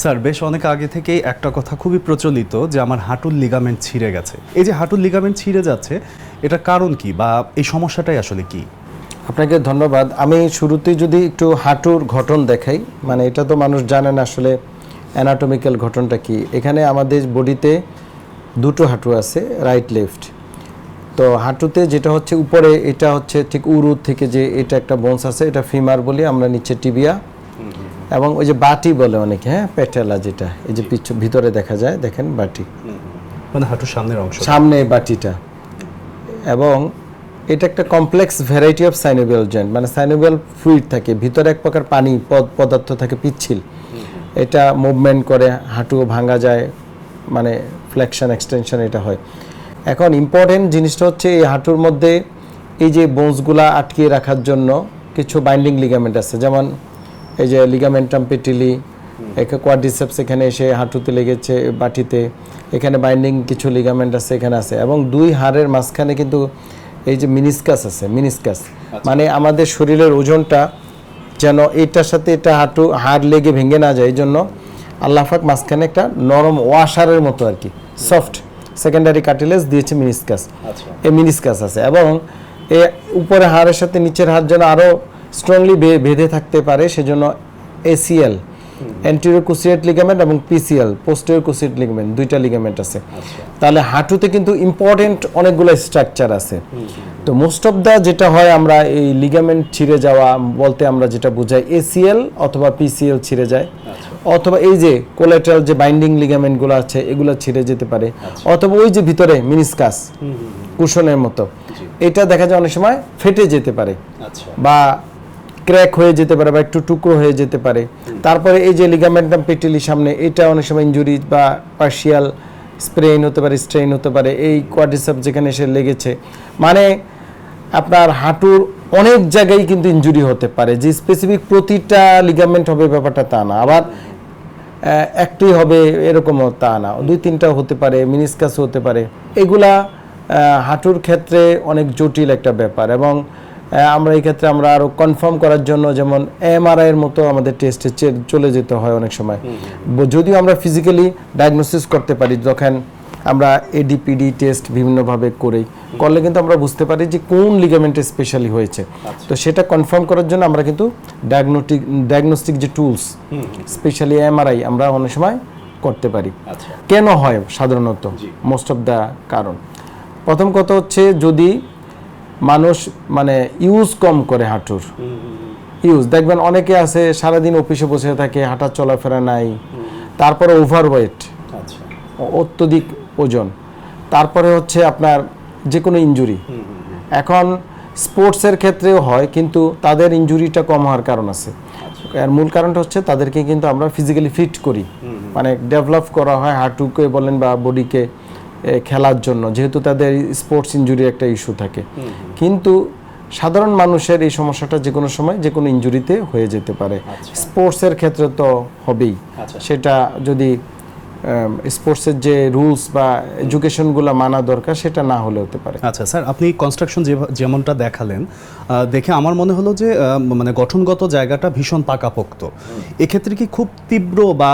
Sir বেশ অনেক আগে থেকেই একটা কথা খুবই প্রচলিত যে আমার হাঁটুর লিগামেন্ট ছিঁড়ে গেছে। এই যে হাঁটুর লিগামেন্ট ছিঁড়ে যাচ্ছে, এটার কারণ কি বা এই সমস্যাটাই আসলে কি? আপনাকে ধন্যবাদ। আমি শুরুতেই যদি একটু হাঁটুর গঠন দেখাই, মানে এটা তো মানুষ জানে না আসলে অ্যানাটমিক্যাল গঠনটা কি। এখানে আমাদের বডিতে দুটো হাঁটু আছে, রাইট লেফট। তো হাঁটুতে যেটা হচ্ছে উপরে, এটা হচ্ছে ঠিক উরু থেকে যে এটা একটা বোনস আছে, এটা ফিমার বলি আমরা, নিচে টিবিয়া, এবং ওই যে বাটি বলে অনেকে, হ্যাঁ, প্যাটেলা, যেটা এই যে ভিতরে দেখা যায়, দেখেন বাটি, মানে হাঁটুর সামনের অংশ, সামনে বাটিটা। এবং এটা একটা complex variety of synovial joint, মানে সাইনোভিয়াল ফ্লুইড থাকে ভিতরে, এক প্রকার পানি পদার্থ থাকে, পিচ্ছিল, এটা মুভমেন্ট করে, হাঁটুও ভাঙা যায়, মানে ফ্লেকশন এক্সটেনশন এটা হয়। এখন ইম্পর্টেন্ট জিনিসটা হচ্ছে এই হাঁটুর মধ্যে এই যে বোনসগুলা আটকিয়ে রাখার জন্য কিছু বাইন্ডিং লিগামেন্ট আছে, যেমন এই যে লিগামেন্টাম পেটিলি, কোয়াড্রিসেপস এখানে এসে হাঁটুতে লেগেছে, বাটিতে, এখানে বাইন্ডিং কিছু লিগামেন্ট আছে এখানে আছে, এবং দুই হাড়ের মাঝখানে কিন্তু এই যে মিনিসকাস আছে, মিনিসকাস মানে আমাদের শরীরের ওজনটা যেন এটার সাথে এটা হাড় লেগে ভেঙে না যায়, এই জন্য আল্লাহ পাক মাঝখানে একটা নরম ওয়াশারের মতো আর কি সফট সেকেন্ডারি কার্টিলেজ দিয়েছে, মিনিসকাস। এই মিনিসকাস আছে, এবং এ উপরে হাড়ের সাথে নিচের হাড় যেন আরও স্ট্রংলি বেঁধে থাকতে পারে, সেজন্য এসিএল, অ্যান্টেরিয়র ক্রুসিয়েট লিগামেন্ট, এবং পিসিএল, পোস্টেরিয়র ক্রুসিয়েট লিগামেন্ট, দুইটা লিগামেন্ট আছে। তাহলে হাঁটুতে কিন্তু ইম্পর্টেন্ট অনেকগুলো স্ট্রাকচার আছে। তো মোস্ট অফ দ্য যেটা হয়, আমরা এই লিগামেন্ট ছিঁড়ে যাওয়া বলতে আমরা যেটা বুঝাই, এসিএল অথবা পিসিএল ছিঁড়ে যায়, অথবা এই যে কোলাটেরাল যে বাইন্ডিং লিগামেন্টগুলো আছে এগুলো ছিঁড়ে যেতে পারে, অথবা ওই যে ভিতরে মিনিসকাস কুশনের মতো, এটা দেখা যায় অনেক সময় ফেটে যেতে পারে, বা ক্র্যাক হয়ে যেতে পারে, বা একটু টুকরো হয়ে যেতে পারে। তারপরে এই যে লিগামেন্টাম পেটিলি সামনে, এটা অনেক সময় ইনজুরি বা পার্শিয়াল স্প্রেইন হতে পারে, স্ট্রেইন হতে পারে, এই কোয়াড্রিসেপস যেখানে এসে লেগেছে। মানে আপনার হাঁটুর অনেক জায়গায় কিন্তু ইনজুরি হতে পারে, যে স্পেসিফিক প্রতিটা লিগামেন্ট হবে ব্যাপারটা তা না, আবার একটাই হবে এরকমও তা না, দুই তিনটাও হতে পারে, মিনিসকাস হতে পারে। এগুলা হাঁটুর ক্ষেত্রে অনেক জটিল একটা ব্যাপার, এবং আমরা এই ক্ষেত্রে আমরা আরও কনফার্ম করার জন্য যেমন এমআরআই এর মতো আমাদের টেস্টে চলে যেতে হয় অনেক সময়, যদিও আমরা ফিজিক্যালি ডায়াগনোসিস করতে পারি, যখন আমরা এডিপিডি টেস্ট বিভিন্নভাবে করলে কিন্তু আমরা বুঝতে পারি যে কোন লিগামেন্টে স্পেশালি হয়েছে। তো সেটা কনফার্ম করার জন্য আমরা কিন্তু ডায়াগনস্টিক যে টুলস, স্পেশালি এমআরআই আমরা অনেক সময় করতে পারি। কেন হয় সাধারণত? মোস্ট অফ দ্য কারণ, প্রথম কথা হচ্ছে যদি মানুষ মানে ইউজ কম করে, হাঁটুর ইউজ দেখবেন অনেকে আছে সারাদিন অফিসে বসে থাকে, হাঁটা চলাফেরা নাই, তারপরে ওভারওয়েট, অত্যধিক ওজন, তারপরে হচ্ছে আপনার যে কোনো ইনজুরি। এখন স্পোর্টসের ক্ষেত্রেও হয়, কিন্তু তাদের ইনজুরিটা কম হওয়ার কারণ আছে। এর মূল কারণটা হচ্ছে তাদেরকে কিন্তু আমরা ফিজিক্যালি ফিট করি, মানে ডেভেলপ করা হয় হাঁটুকে বলেন বা বডিকে খেলার জন্য, যেহেতু তাদের স্পোর্টস ইনজুরির একটা ইস্যু থাকে। কিন্তু সাধারণ মানুষের এই সমস্যাটা যে কোনো সময় যে কোনো ইনজুরিতে হয়ে যেতে পারে। স্পোর্টসের ক্ষেত্রে তো হবেই, সেটা যদি স্পোর্টসের যে রুলস বা এডুকেশনগুলো মানা দরকার সেটা না হলে হতে পারে। আচ্ছা স্যার, আপনি কনস্ট্রাকশন যেমনটা দেখালেন, দেখে আমার মনে হলো যে মানে গঠনগত জায়গাটা ভীষণ পাকাপোক্ত। এক্ষেত্রে কি খুব তীব্র বা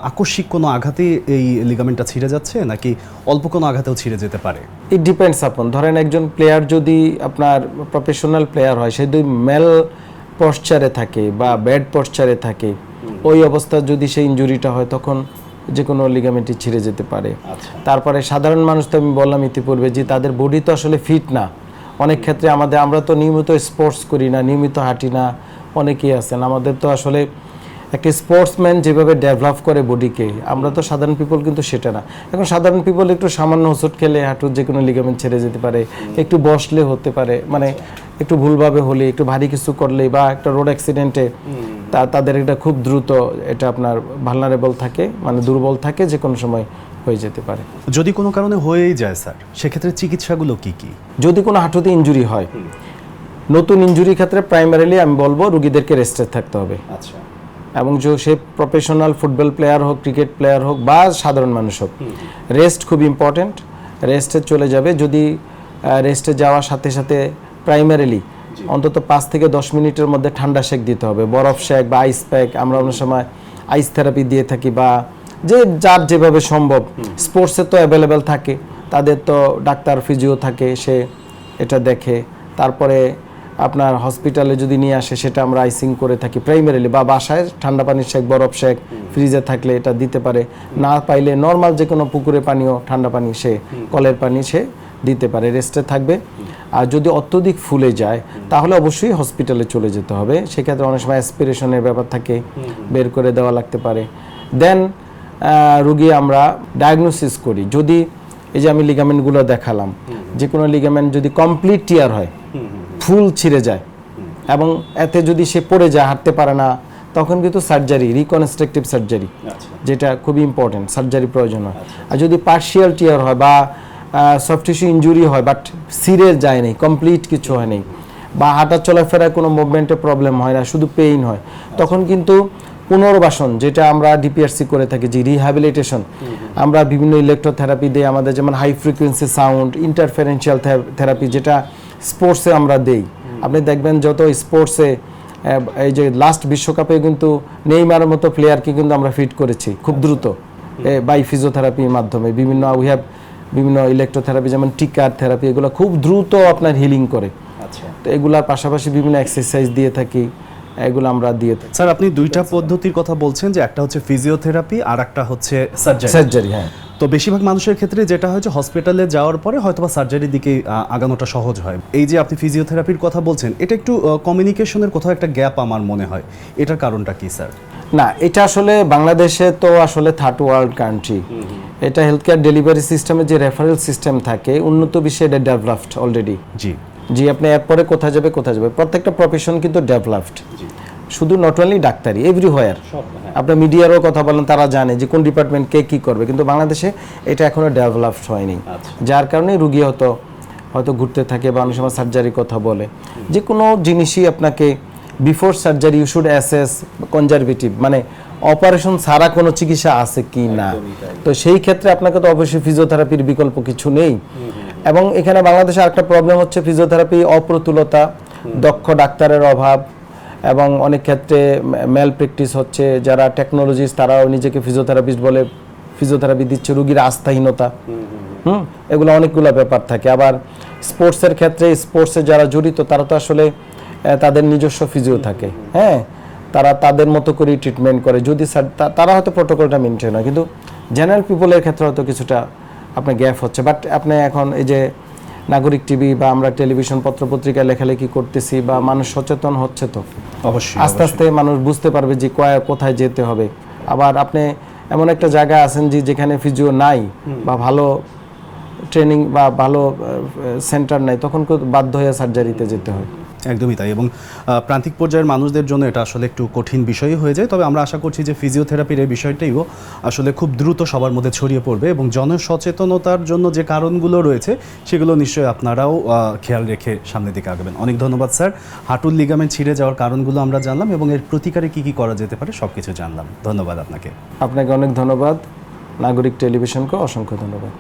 আকস্মিক কোনো আঘাতে এই লিগামেন্টটা ছিঁড়ে যাচ্ছে, নাকি অল্প কোনো আঘাতেও ছিঁড়ে যেতে পারে? ইট ডিপেন্ডস আপন, ধরেন একজন প্লেয়ার যদি আপনার প্রফেশনাল প্লেয়ার হয়, সে যদি মেল পশ্চারে থাকে বা ব্যাড পশ্চারে থাকে, ওই অবস্থা যদি সেই ইনজুরিটা হয়, তখন যে কোনো লিগামেন্টই ছিঁড়ে যেতে পারে। তারপরে সাধারণ মানুষ তো আমি বললাম ইতিপূর্বে যে তাদের বডি তো আসলে ফিট না, অনেক ক্ষেত্রে আমরা তো নিয়মিত স্পোর্টস করি না, নিয়মিত হাঁটি না, অনেকেই আছেন, আমাদের তো আসলে একটা স্পোর্টসম্যান যেভাবে ডেভেলপ করে বডিকে, আমরা তো সাধারণ পিপল কিন্তু সেটা না। এখন সাধারণ পিপল একটু সামান্য হোঁচট খেলে হাঁটুর যে কোনো লিগামেন্ট ছেড়ে যেতে পারে, একটু বসলে হতে পারে, মানে একটু ভুলভাবে হলে, একটু ভারী কিছু করলে, বা একটা রোড অ্যাক্সিডেন্টে তাদের এটা খুব দ্রুত এটা আপনার ভালনারেবল থাকে, মানে দুর্বল থাকে, যে কোনো সময় হয়ে যেতে পারে। যদি কোনো কারণে হয়েই যায় স্যার, সেক্ষেত্রে চিকিৎসাগুলো কি কি? যদি কোনো হাঁটুতে ইনজুরি হয়, নতুন ইনজুরির ক্ষেত্রে প্রাইমারিলি আমি বলবো রুগীদেরকে রেস্টে থাকতে হবে। এবং যে সে প্রফেশনাল ফুটবল প্লেয়ার হোক, ক্রিকেট প্লেয়ার হোক, বা সাধারণ মানুষ হোক, রেস্ট খুব ইম্পর্টেন্ট। রেস্টে চলে যাবে, যদি রেস্টে যাওয়ার সাথে সাথে প্রাইমারিলি অন্তত 5 থেকে 10 মিনিটের মধ্যে ঠান্ডা শেক দিতে হবে, বরফ শেক বা আইস প্যাক। আমরা অনেক সময় আইস থেরাপি দিয়ে থাকি, বা যে যার যেভাবে সম্ভব। স্পোর্টসে তো অ্যাভেলেবেল থাকে, তাদের তো ডাক্তার ফিজিও থাকে, সে এটা দেখে। তারপরে আপনার হসপিটালে যদি নিয়ে আসে সেটা আমরা আইসিং করে থাকি প্রাইমারিলি, বা বাসায় ঠান্ডা পানির শেক, বরফ শেক ফ্রিজে থাকলে এটা দিতে পারে। না পাইলে নর্মাল যে কোনো পুকুরে পানিও, ঠান্ডা পানি, সে কলের পানি সে দিতে পারে, রেস্টে থাকবে। আর যদি অত্যধিক ফুলে যায় তাহলে অবশ্যই হসপিটালে চলে যেতে হবে। সেক্ষেত্রে অনেক সময় অ্যাসপিরেশনের ব্যাপার থাকে, বের করে দেওয়া লাগতে পারে। দেন রুগী আমরা ডায়াগনোসিস করি। যদি এই যে আমি লিগামেন্টগুলো দেখালাম, যে কোনো লিগামেন্ট যদি কমপ্লিট টিয়ার হয়, ফুল ছিঁড়ে যায় এবং এতে যদি সে পড়ে যায়, হাঁটতে পারে না, তখন কিন্তু সার্জারি, রিকনস্ট্রাকটিভ সার্জারি, যেটা খুবই ইম্পর্টেন্ট, সার্জারি প্রয়োজন হয়। আর যদি পার্শিয়াল টিয়ার হয় বা সফট টিস্যু ইনজুরি হয়, বাট ছিঁড়ে যায় নেই, কমপ্লিট কিছু হয় নেই, বা হাঁটা চলাফেরায় কোনো মুভমেন্টে প্রবলেম হয় না, শুধু পেইন হয়, তখন কিন্তু পুনর্বাসন, যেটা আমরা ডিপিআরসি করে থাকি, যে রিহ্যাবিলিটেশন, আমরা বিভিন্ন ইলেকট্রোথেরাপি দিই আমাদের, যেমন high frequency sound, interferential therapy, যেটা স্পোর্টসে আমরা দেই। আপনি দেখবেন যত স্পোর্টসে, এই যে লাস্ট বিশ্বকাপে কিন্তু নেইমারের মতো প্লেয়ারকে কিন্তু আমরা ফিট করেছি খুব দ্রুত বাই ফিজিওথেরাপির মাধ্যমে। বিভিন্ন ইলেকট্রোথেরাপি যেমন টিকার থেরাপি, এগুলো খুব দ্রুত আপনার হিলিং করে। তো এগুলার পাশাপাশি বিভিন্ন এক্সারসাইজ দিয়ে থাকি, এগুলো আমরা দিয়ে থাকি। স্যার, আপনি দুইটা পদ্ধতির কথা বলছেন, যে একটা হচ্ছে ফিজিওথেরাপি আর একটা হচ্ছে সার্জারি। হ্যাঁ, তো বেশিরভাগ মানুষের ক্ষেত্রে যেটা হচ্ছে হসপিটালে যাওয়ার পরে হয়তোবা সার্জারির দিকে আগানোটা সহজ হয়। এই যে আপনি ফিজিওথেরাপির কথা বলছেন, এটা একটু কমিউনিকেশনের কোথাও একটা গ্যাপ আমার মনে হয়, এটার কারণটা কি স্যার? না, এটা আসলে বাংলাদেশে তো আসলে থার্ড ওয়ার্ল্ড কান্ট্রি, এটা হেলথ কেয়ার ডেলিভারি সিস্টেমে যে রেফারেল সিস্টেম থাকে, উন্নত বিশ্বে এটা ডেভেলপড অলরেডি। জি, আপনি এরপরে কোথায় যাবে, প্রত্যেকটা প্রফেশন কিন্তু ডেভেলপড, শুধু নট অনলি ডাক্তারি, এভরিহোয়ার। আপনার মিডিয়ারও কথা বলেন, তারা জানে যে কোন ডিপার্টমেন্ট কে কি করবে, কিন্তু বাংলাদেশে এটা এখনো ডেভেলপড হয়নি। যার কারণে রুগী হয়তো ঘুরতে থাকে, বা অনেক সময় সার্জারির কথা বলে। যে কোনো জিনিসই আপনাকে before surgery you should assess conservative, মানে অপারেশন ছাড়া কোনো চিকিৎসা আছে কি না। তো সেই ক্ষেত্রে আপনাকে তো অবশ্যই ফিজিওথেরাপির বিকল্প কিছু নেই। এবং এখানে বাংলাদেশে আরেকটা প্রবলেম হচ্ছে ফিজিওথেরাপি অপ্রতুলতা, দক্ষ ডাক্তারের অভাব, এবং অনেক ক্ষেত্রে ম্যাল প্র্যাকটিস হচ্ছে। যারা টেকনোলজিস্ট তারাও নিজেকে ফিজিওথেরাপিস্ট বলে ফিজিওথেরাপি দিচ্ছে, রুগীর আস্থাহীনতা, এগুলো অনেকগুলো ব্যাপার থাকে। আবার স্পোর্টসের ক্ষেত্রে, স্পোর্টসে যারা জড়িত তারা তো আসলে তাদের নিজস্ব ফিজিও থাকে, হ্যাঁ, তারা তাদের মতো করেই ট্রিটমেন্ট করে, যদি তারা হয়তো প্রোটোকলটা মেনটেন হয়, কিন্তু জেনারেল পিপলের ক্ষেত্রে হয়তো কিছুটা আপনার গ্যাপ হচ্ছে। বাট আপনি এখন এই যে নাগরিক টিভি বা আমরা টেলিভিশন, পত্রপত্রিকায় লেখালেখি করতেছি, বা মানুষ সচেতন হচ্ছে, তো অবশ্যই আস্তে আস্তে মানুষ বুঝতে পারবে যে কোথায় যেতে হবে। আবার আপনি এমন একটা জায়গায় আছেন যেখানে ফিজিও নাই, বা ভালো ট্রেনিং বা ভালো সেন্টার নাই, তখন বাধ্য হয়ে সার্জারিতে যেতে হয়। একদমই তাই। এবং প্রান্তিক পর্যায়ের মানুষদের জন্য এটা আসলে একটু কঠিন বিষয়ই হয়ে যায়। তবে আমরা আশা করছি যে ফিজিওথেরাপির এই বিষয়টাইও আসলে খুব দ্রুত সবার মধ্যে ছড়িয়ে পড়বে, এবং জনসচেতনতার জন্য যে কারণগুলো রয়েছে সেগুলো নিশ্চয়ই আপনারাও খেয়াল রেখে সামনের দিকে আগাবেন। অনেক ধন্যবাদ স্যার। হাঁটুর লিগামেন্ট ছিঁড়ে যাওয়ার কারণগুলো আমরা জানলাম, এবং এর প্রতিকারে কী করা যেতে পারে সব কিছু জানলাম। ধন্যবাদ আপনাকে। আপনাকে অনেক ধন্যবাদ। নাগরিক টেলিভিশনকে অসংখ্য ধন্যবাদ।